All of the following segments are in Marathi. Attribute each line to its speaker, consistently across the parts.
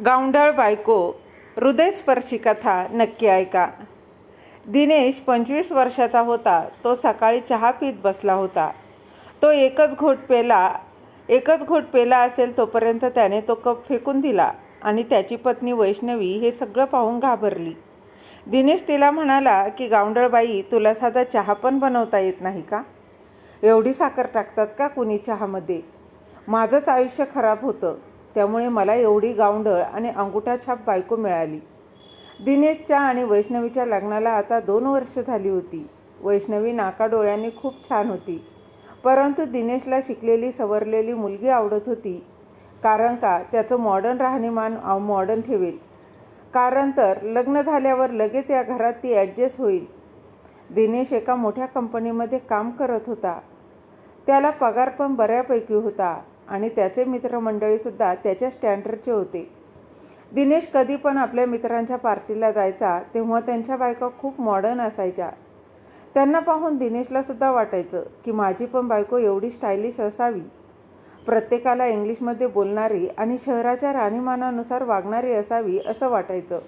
Speaker 1: गावंढळ बायको हृदयस्पर्शी कथा नक्की ऐका. दिनेश 25 वर्षाचा होता. तो सकाळी चहा पीत बसला होता. तो एकच घोट पेला असेल तोपर्यंत त्याने तो कप फेकून दिला आणि त्याची पत्नी वैष्णवी हे सगळं पाहून घाबरली. दिनेश तिला म्हणाला की गावंढळ बाई, तुला साधा चहा पण बनवता येत नाही का? एवढी साखर टाकतात का कुणी चहामध्ये? माझंच आयुष्य खराब होतं, त्यामुळे मला एवढी गावंढळ आणि अंगुठाछाप बायको मिळाली. दिनेशच्या आणि वैष्णवीच्या लग्नाला आता 2 वर्ष झाली होती. वैष्णवी नाकाडोळ्यांनी खूप छान होती, परंतु दिनेशला शिकलेली सवरलेली मुलगी आवडत होती. कारण का त्याचं मॉडर्न राहणीमान मॉडर्न ठेवेल. कारण तर लग्न झाल्यावर लगेच या घरात ती ॲडजस्ट होईल. दिनेश एका मोठ्या कंपनीमध्ये काम करत होता. त्याला पगार पण बऱ्यापैकी होता आणि त्याचे मित्रमंडळीसुद्धा त्याच्या स्टँडर्डचे होते. दिनेश कधी पण आपल्या मित्रांच्या पार्टीला जायचा तेव्हा त्यांच्या बायका खूप मॉडर्न असायच्या. त्यांना पाहून दिनेशलासुद्धा वाटायचं की माझी पण बायको एवढी स्टायलिश असावी, प्रत्येकाला इंग्लिशमध्ये बोलणारी आणि शहराच्या राहणीमानानुसार वागणारी असावी असं वाटायचं.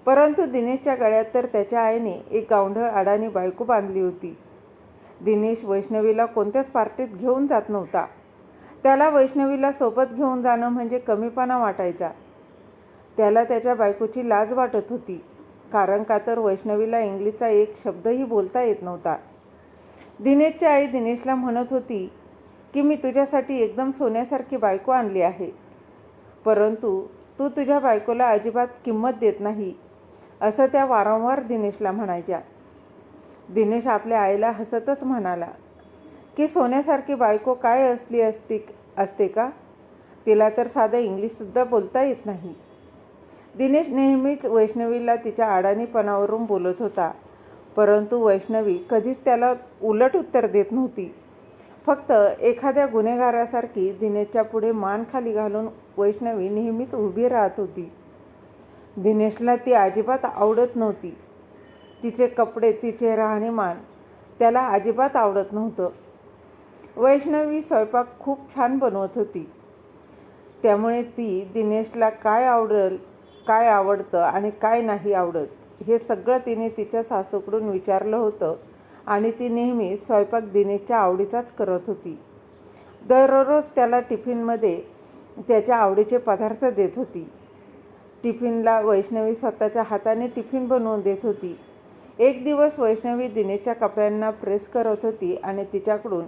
Speaker 1: परंतु दिनेशच्या गळ्यात तर त्याच्या आईने एक गावंढळ अडाणी बायको बांधली होती. दिनेश वैष्णवीला कोणत्याच पार्टीत घेऊन जात नव्हता. त्याला वैष्णवीला सोबत घेऊन जाणं म्हणजे कमीपणा वाटायचा. त्याला त्याच्या बायकोची लाज वाटत होती. कारण का तर वैष्णवीला इंग्लिशचा एक शब्दही बोलता येत नव्हता. दिनेशची आई दिनेशला म्हणत होती की मी तुझ्यासाठी एकदम सोन्यासारखी बायको आणली आहे, परंतु तू तुझ्या बायकोला अजिबात किंमत देत नाही, असं त्या वारंवार दिनेशला म्हणायच्या. दिनेश आपल्या आईला हसतच म्हणाला की सोन्यासारखी बायको काय असते का? तिला तर साधं इंग्लिशसुद्धा बोलता येत नाही. दिनेश नेहमीच वैष्णवीला तिच्या अडाणीपणावरून बोलत होता, परंतु वैष्णवी कधीच त्याला उलट उत्तर देत नव्हती. फक्त एखाद्या गुन्हेगारासारखी दिनेशच्या पुढे मान खाली घालून वैष्णवी नेहमीच उभी राहत होती. दिनेशला ती अजिबात आवडत नव्हती. तिचे कपडे, तिचे राहणीमान त्याला अजिबात आवडत नव्हतं. वैष्णवी स्वयंपाक खूप छान बनवत होती, त्यामुळे ती दिनेशला काय आवडतं आणि काय नाही आवडत हे सगळं तिने तिच्या सासूकडून विचारलं होतं आणि ती नेहमी स्वयंपाक दिनेशच्या आवडीचाच करत होती. दररोज त्याला टिफिनमध्ये त्याच्या आवडीचे पदार्थ देत होती. टिफिनला वैष्णवी स्वतःच्या हाताने टिफिन बनवून देत होती. एक दिवस वैष्णवी दिनेशच्या कपड्यांना प्रेस करत होती आणि तिच्याकडून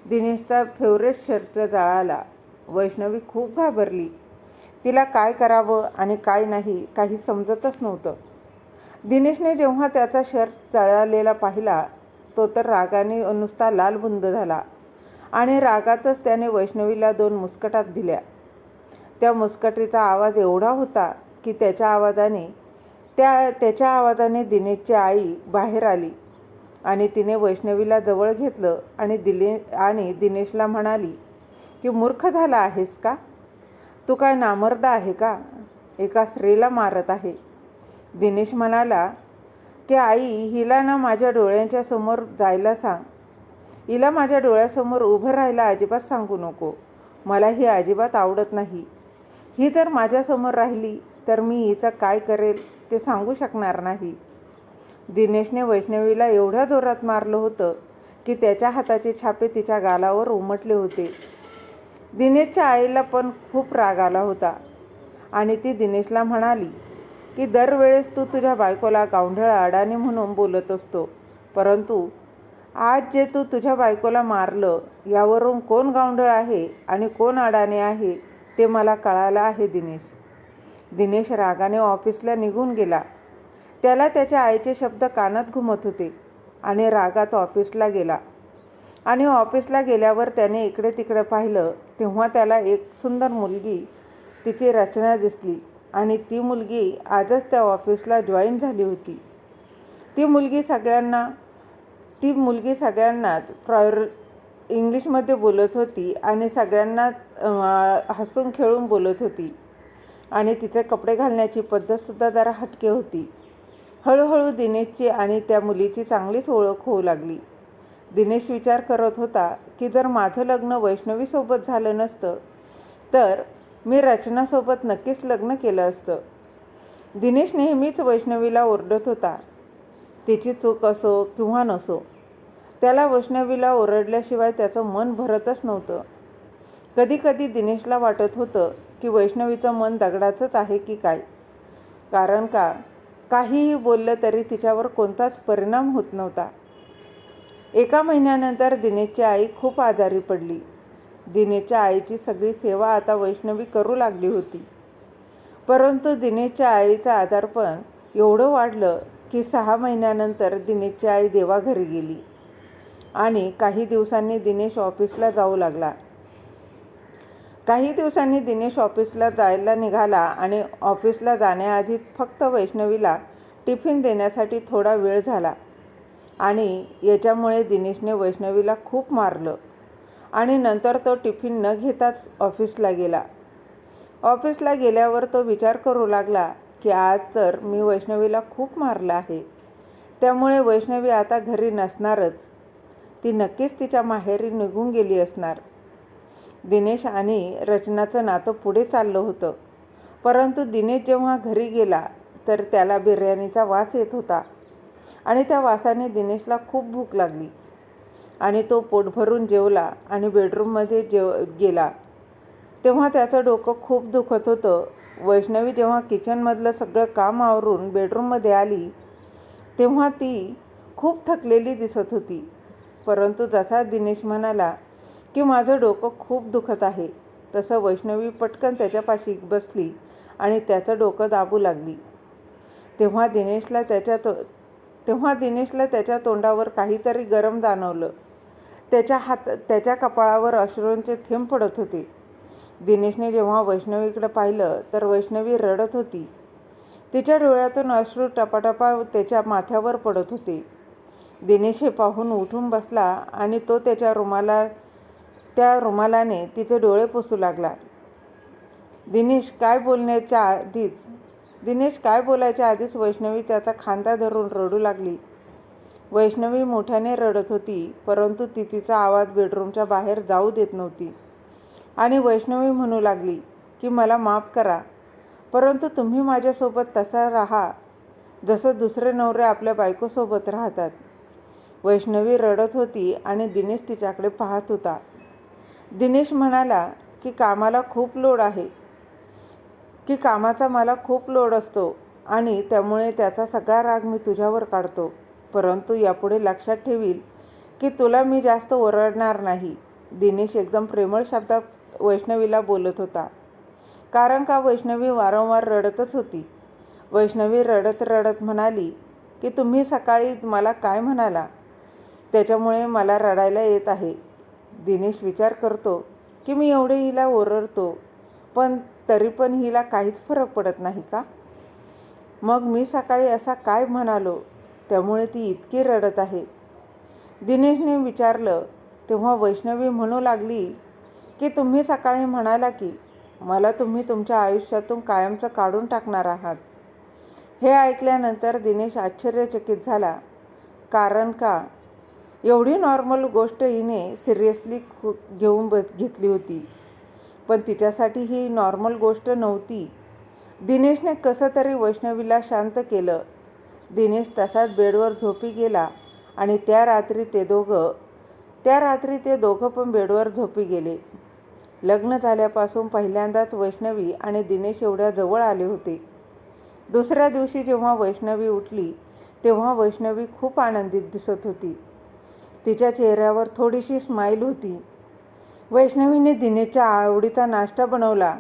Speaker 1: दिनेशचा फेवरेट शर्ट जळाला. वैष्णवी खूप घाबरली. तिला काय करावं आणि काय नाही काही समजतच नव्हतं. दिनेशने जेव्हा त्याचा शर्ट जळालेला पाहिला, तो तर रागाने नुसता लालबुंद झाला आणि रागातच त्याने वैष्णवीला 2 मुस्कटात दिल्या. त्या मुस्कटीचा आवाज एवढा होता की त्याच्या आवाजाने दिनेशची आई बाहेर आली आणि तिने वैष्णवीला जवळ घेतलं आणि दिनेशला म्हणाली की मूर्ख झाला आहेस का? तू काय नामर्द आहे का? एका स्त्रीला मारत आहे. दिनेश म्हणाला की आई, हिला ना माझ्या डोळ्यांच्या समोर जायला सांग. हिला माझ्या डोळ्यासमोर उभं राहायला अजिबात सांगू नको. मला ही अजिबात आवडत नाही. ही जर माझ्यासमोर राहिली तर मी हिचं काय करेल ते सांगू शकणार नाही. दिनेशने वैष्णवीला एवढ्या जोरात मारलं होतं की त्याच्या हाताचे छापे तिच्या गालावर उमटले होते. दिनेशच्या आईला पण खूप राग आला होता आणि ती दिनेशला म्हणाली की दरवेळेस तू तुझ्या बायकोला गावंढळ अडाणी म्हणून बोलत असतो, परंतु आज जे तू तुझ्या बायकोला मारलं यावरून कोण गावंढळ आहे आणि कोण अडाणी आहे ते मला कळालं आहे. दिनेश रागाने ऑफिसला निघून गेला. त्याला त्याच्या आईचे शब्द कानात घुमत होते आणि रागात ऑफिसला गेला. आणि ऑफिसला गेल्यावर त्याने इकडे तिकडे पाहिलं तेव्हा त्याला एक सुंदर मुलगी, तिची रचना दिसली आणि ती मुलगी आजच त्या ऑफिसला जॉईन झाली होती. ती मुलगी सगळ्यांनाच इंग्लिशमध्ये बोलत होती आणि सगळ्यांनाच हसून खेळून बोलत होती आणि तिचे कपडे घालण्याची पद्धतसुद्धा जरा हटके होती. हळूहळू दिनेशची आणि त्या मुलीची चांगलीच ओळख होऊ लागली. दिनेश विचार करत होता की जर माझं लग्न वैष्णवीसोबत झालं नसतं तर मी रचनासोबत नक्कीच लग्न केलं असतं. दिनेश नेहमीच वैष्णवीला ओरडत होता. तिची चूक असो किंवा नसो, त्याला वैष्णवीला ओरडल्याशिवाय त्याचं मन भरतच नव्हतं. कधीकधी दिनेशला वाटत होतं की वैष्णवीचं मन दगडाचंच आहे की काय. कारण काहीही बोललं तरी तिच्यावर कोणताच परिणाम होत नव्हता. एका महिन्यानंतर दिनेशची आई खूप आजारी पडली. दिनेशच्या आईची सगळी सेवा आता वैष्णवी करू लागली होती. परंतु दिनेशच्या आईचं आजारपण एवढं वाढलं की 6 महिन्यानंतर दिनेशची आई देवाघरी गेली आणि काही दिवसांनी दिनेश ऑफिसला जाऊ लागला. काही दिवसांनी दिनेश ऑफिसला जायला निघाला आणि ऑफिसला जाण्याआधी फक्त वैष्णवीला टिफिन देण्यासाठी थोडा वेळ झाला आणि याच्यामुळे दिनेशने वैष्णवीला खूप मारलं आणि नंतर तो टिफिन न घेताच ऑफिसला गेला. ऑफिसला गेल्यावर तो विचार करू लागला की आज तर मी वैष्णवीला खूप मारलं आहे, त्यामुळे वैष्णवी आता घरी नसणारच. ती नक्कीच तिच्या माहेरी निघून गेली असणार. दिनेश आणि रचनाचं नातं पुढे चाललं होतं. परंतु दिनेश जेव्हा घरी गेला तर त्याला बिर्याणीचा वास येत होता आणि त्या वासाने दिनेशला खूप भूक लागली आणि तो पोट भरून जेवला आणि बेडरूममध्ये गेला. तेव्हा त्याचं डोकं खूप दुखत होतं. वैष्णवी जेव्हा किचनमधलं सगळं काम आवरून बेडरूममध्ये आली तेव्हा ती खूप थकलेली दिसत होती. परंतु जसा दिनेश म्हणाला की माझं डोकं खूप दुखत आहे, तसं वैष्णवी पटकन त्याच्यापाशी बसली आणि त्याचं डोकं दाबू लागली. तेव्हा दिनेशला त्याच्या तोंडावर काहीतरी गरम जाणवलं. त्याच्या कपाळावर अश्रूंचे थेंब पडत होते. दिनेशने जेव्हा वैष्णवीकडे पाहिलं तर वैष्णवी रडत होती. तिच्या डोळ्यातून अश्रू टपाटपा त्याच्या माथ्यावर पडत होते. दिनेश हे पाहून उठून बसला आणि तो त्या रुमालाने तिचे डोळे पुसू लागला. दिनेश काय बोलायच्या आधीच वैष्णवी त्याचा खांदा धरून रडू लागली. वैष्णवी मोठ्याने रडत होती, परंतु ती तिचा आवाज बेडरूमच्या बाहेर जाऊ देत नव्हती आणि वैष्णवी म्हणू लागली की मला माफ करा, परंतु तुम्ही माझ्यासोबत तसा राहा जसं दुसरे नवरे आपल्या बायकोसोबत राहतात. वैष्णवी रडत होती आणि दिनेश तिच्याकडे पाहत होता. दिनेश म्हणाला की कामाचा मला खूप लोड असतो आणि त्यामुळे त्याचा सगळा राग मी तुझ्यावर काढतो. परंतु यापुढे लक्षात ठेवील की तुला मी जास्त ओरडणार नाही. दिनेश एकदम प्रेमळ शब्दात वैष्णवीला बोलत होता. कारण वैष्णवी वारंवार रडतच होती. वैष्णवी रडत रडत म्हणाली की तुम्ही सकाळी मला काय म्हणाला, त्याच्यामुळे मला रडायला येत आहे. दिनेश विचार करतो की मी एवढे हिला ओरडतो, पण तरी पण हिला काहीच फरक पडत नाही का? मग मी सकाळी असा काय म्हणालो त्यामुळे ती इतकी रडत आहे? दिनेशने विचारलं. तेव्हा वैष्णवी म्हणू लागली की तुम्ही सकाळी म्हणाला की मला तुम्ही तुमच्या आयुष्यातून कायमचं काढून टाकणार आहात. हे ऐकल्यानंतर दिनेश आश्चर्यचकित झाला. कारण एवढी नॉर्मल गोष्ट हिने सिरियसली घेतली होती, पण तिच्यासाठी ही नॉर्मल गोष्ट नव्हती. दिनेशने कसं तरी वैष्णवीला शांत केलं. दिनेश तसाच बेडवर झोपी गेला आणि त्या रात्री ते दोघं पण बेडवर झोपी गेले. लग्न झाल्यापासून पहिल्यांदाच वैष्णवी आणि दिनेश एवढ्या जवळ आले होते. दुसऱ्या दिवशी जेव्हा वैष्णवी उठली तेव्हा वैष्णवी खूप आनंदित दिसत होती. तिच्या चेहऱ्यावर थोडीशी स्माईल होती. वैष्णवीने दिनेशच्या आवडीचा नाश्ता बनवला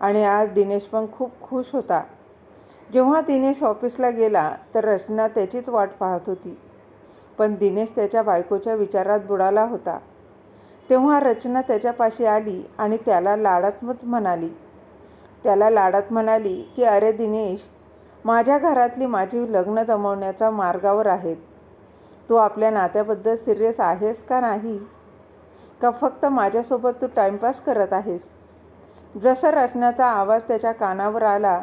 Speaker 1: आणि आज दिनेश पण खूप खुश होता. जेव्हा दिनेश ऑफिसला गेला तर रचना त्याचीच वाट पाहत होती, पण दिनेश त्याच्या बायकोच्या विचारात बुडाला होता. तेव्हा रचना त्याच्यापाशी आली आणि त्याला लाडात म्हणाली की अरे दिनेश, माझ्या घरातली माझी लग्न जमवण्याच्या मार्गावर आहेत. तू आपल्या नात्याबद्दल सिरियस आहेस का नाही, का फक्त माझ्यासोबत तू टाइमपास करत आहेस? जसं रचनाचा आवाज त्याच्या कानावर आला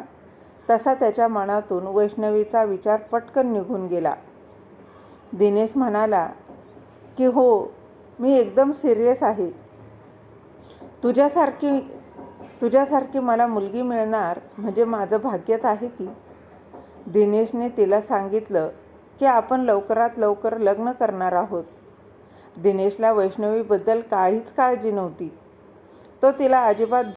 Speaker 1: तसा त्याच्या मनातून वैष्णवीचा विचार पटकन निघून गेला. दिनेश म्हणाला की हो, मी एकदम सिरियस आहे. तुझ्यासारखी मला मुलगी मिळणार म्हणजे माझं भाग्यच आहे की. दिनेशने तिला सांगितलं की आपण लवकरात लवकर लग्न करणार आहोत. दिनेशला वैष्णवीबद्दल काहीच काळजी नव्हती. तो तिला अजिबात